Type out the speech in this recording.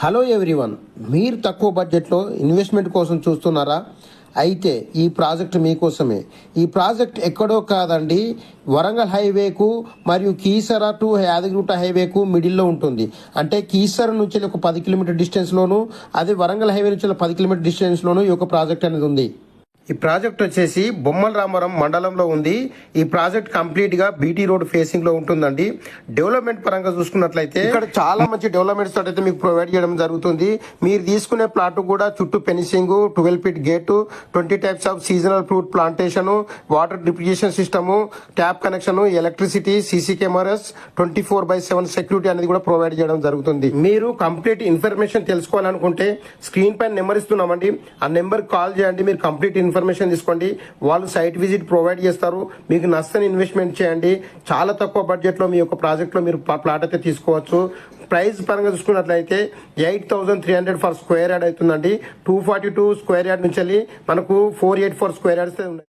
Hello everyone, మీరు తక్కువ బడ్జెట్లో ఇన్వెస్ట్మెంట్ కోసం చూస్తున్నారా? అయితే ఈ ప్రాజెక్ట్ మీకోసమే. ఈ ప్రాజెక్ట్ ఎక్కడో కాదండి, వరంగల్ హైవేకు మరియు కీసర టు యాదగిరిగుట్ట హైవేకు మిడిల్లో ఉంటుంది. అంటే కీసర నుంచి ఒక 10 కిలోమీటర్ డిస్టెన్స్లోను, అదే వరంగల్ హైవే నుంచి 10 కిలోమీటర్ డిస్టెన్స్లోను ఈ యొక్క ప్రాజెక్ట్ అనేది ఉంది. ఈ ప్రాజెక్ట్ వచ్చేసి బొమ్మల రామవరం మండలంలో ఉంది. ఈ ప్రాజెక్ట్ కంప్లీట్ గా బీటీ రోడ్ ఫేసింగ్ లో ఉంటుందండి. డెవలప్మెంట్ పరంగా చూసుకున్నట్లయితే ఇక్కడ చాలా మంచి డెవలప్మెంట్స్ అయితే మీకు ప్రొవైడ్ చేయడం జరుగుతుంది. మీరు తీసుకునే ప్లాట్ కూడా చుట్టూ fencing, 12 feet gate, 20 types of seasonal fruit plantation, water depreciation system, tap connection, electricity, CC cameras, 24/7 security అనేది కూడా ప్రొవైడ్ చేయడం జరుగుతుంది. మీరు కంప్లీట్ ఇన్ఫర్మేషన్ తెలుసుకోవాలనుకుంటే స్క్రీన్ పైన నెంబర్ ఇస్తున్నామండి, ఆ నెంబర్ కాల్ చేయండి. మీరు కంప్లీట్ ఇన్ఫర్మేషన్ తీసుకోండి. వాళ్ళు సైట్ విజిట్ ప్రొవైడ్ చేస్తారు. మీకు నచ్చని ఇన్వెస్ట్మెంట్ చేయండి. చాలా తక్కువ బడ్జెట్ లో మీ యొక్క ప్రాజెక్ట్ లో మీరు ప్లాట్ అయితే తీసుకోవచ్చు. ప్రైస్ పరంగా చూసుకున్నట్లయితే 8,300 ఫర్ స్క్వేర్ యార్డ్ అవుతుందండి. 242 స్క్వేర్ యార్డ్ నుంచి మనకు 484 స్క్వేర్ యార్డ్స్ ఉన్నాయి.